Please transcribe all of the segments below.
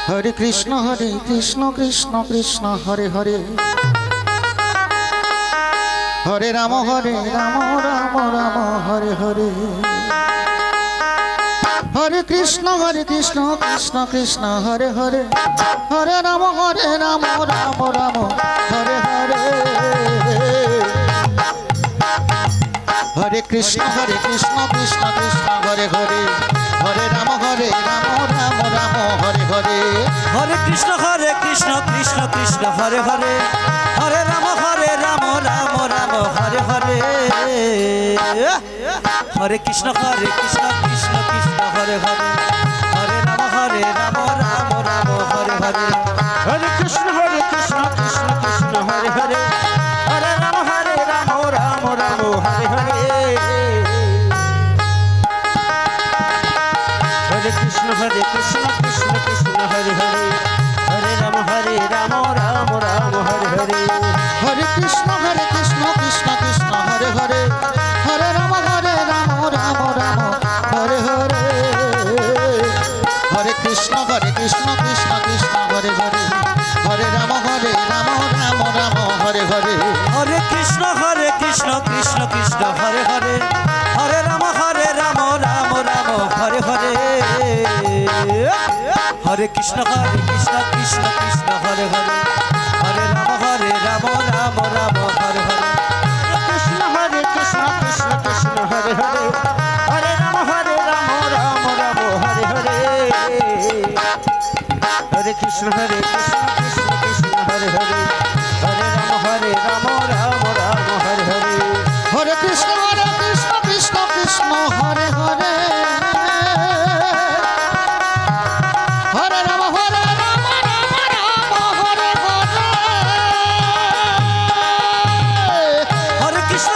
হরে কৃষ্ণ কৃষ্ণ কৃষ্ণ হরে হরে, হরে রাম রাম রাম হরে হরে, হরে কৃষ্ণ কৃষ্ণ কৃষ্ণ হরে হরে, হরে রাম রাম রাম হরে হরে, হরে কৃষ্ণ কৃষ্ণ কৃষ্ণ হরে হরে, হরে রাম রাম রাম হরে হরে, হরে কৃষ্ণ কৃষ্ণ কৃষ্ণ হরে হরে, হরে রাম রাম রাম হরে হরে, হরে কৃষ্ণ কৃষ্ণ কৃষ্ণ হরে হরে, হরে রাম রাম রাম হরে হরে, হরে কৃষ্ণ কৃষ্ণ কৃষ্ণ হরে হরে, হরে রাম রাম রাম হরে হরে, হরে কৃষ্ণ কৃষ্ণ কৃষ্ণ হরে হরে, হরে রাম রাম রাম হরে হরে, হরে কৃষ্ণ কৃষ্ণ কৃষ্ণ হরে হরে, হরে রাম রাম রাম হরে হরে, হরে কৃষ্ণ কৃষ্ণ কৃষ্ণ হরে হরে, হরে রাম রাম রাম হরে হরে, হরে কৃষ্ণ কৃষ্ণ কৃষ্ণ হরে হরে, হরে রাম রাম রাম হরে হরে, হরে কৃষ্ণ কৃষ্ণ হরে হরে, হরে রাম রাম রাম হরে হরে, কৃষ্ণ কৃষ্ণ হরে হরে, হরে রাম রাম রাম হরে হরে, হরে কৃষ্ণ কৃষ্ণ হরে হরে, হরে রাম রাম রাম হরে হরে, হরে কৃষ্ণ কৃষ্ণ হরে হরে, হরে রাম রাম হরে হরে, হরে কৃষ্ণ কৃষ্ণ হরে হরে, হরে রাম রাম রাম হরে হরে, হরে কৃষ্ণ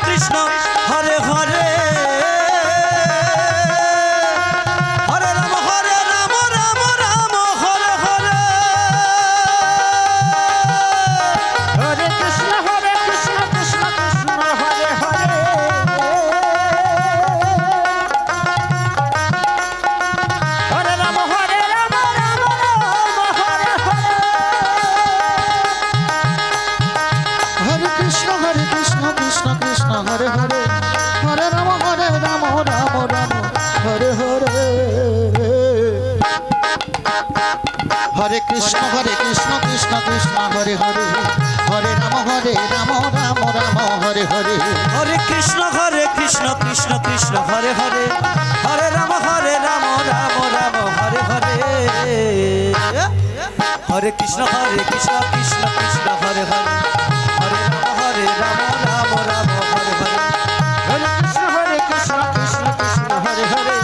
কৃষ্ণ হরে হরে, হরে রাম রাম হরে হরে, হরে কৃষ্ণ কৃষ্ণ হরে হরে, হরে রাম রাম হরে হরে, হরে কৃষ্ণ কৃষ্ণ হরে হরে, হরে রাম রাম হরে হরে, হরে কৃষ্ণ কৃষ্ণ হরে হরে, হরে রাম রাম হরে হরে, হরে কৃষ্ণ কৃষ্ণ হরে হরে, হরে রাম রাম হরে হরে, হরে কৃষ্ণ কৃষ্ণ হরে হরে, হরে রাম রাম হরে হরে, হরে কৃষ্ণ কৃষ্ণ হরে হরে, হরে রাম রাম হরে হরে, হরে কৃষ্ণ কৃষ্ণ হরে হরে,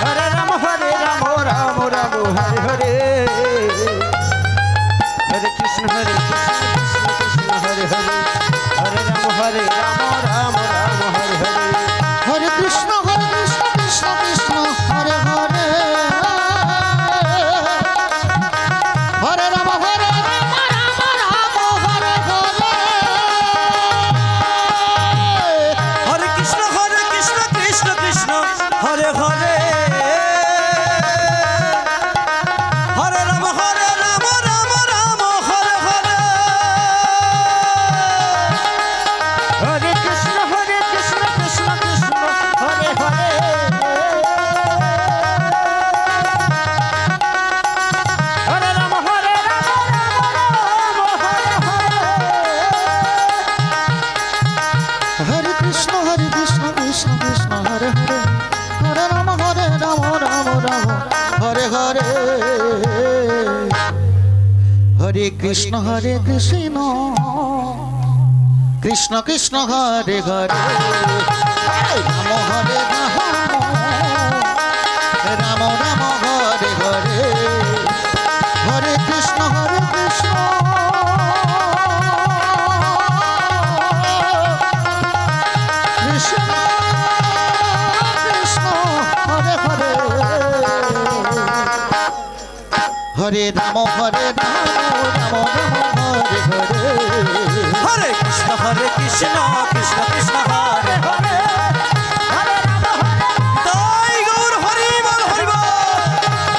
হরে রাম রাম হরে হরে, হরে কৃষ্ণ কৃষ্ণ হরে হরে, হরে রাম রাম হরে হরে, হরে কৃষ্ণ কৃষ্ণ হরে হরে, হরে রাম হরে হরে কৃষ্ণ কৃষ্ণ হরে হরে, হরে রাম রাম হরে হরে, হরে কৃষ্ণ কৃষ্ণ কৃষ্ণ হরে হরে, রাম রাম হরে হরে, হরে কৃষ্ণ কৃষ্ণ কৃষ্ণ হরে হরে, হরে রাম হরে হরে, হরে কৃষ্ণ কৃষ্ণ কৃষ্ণ হরে হরে, হরে রাম তাই গৌর হরি বল হরি বল,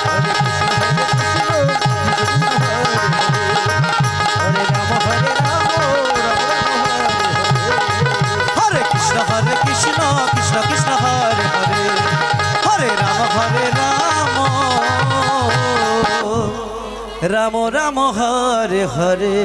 হরে কৃষ্ণ কৃষ্ণ কৃষ্ণ কৃষ্ণ হরে হরে হরে রাম রাম রাম হরে হরে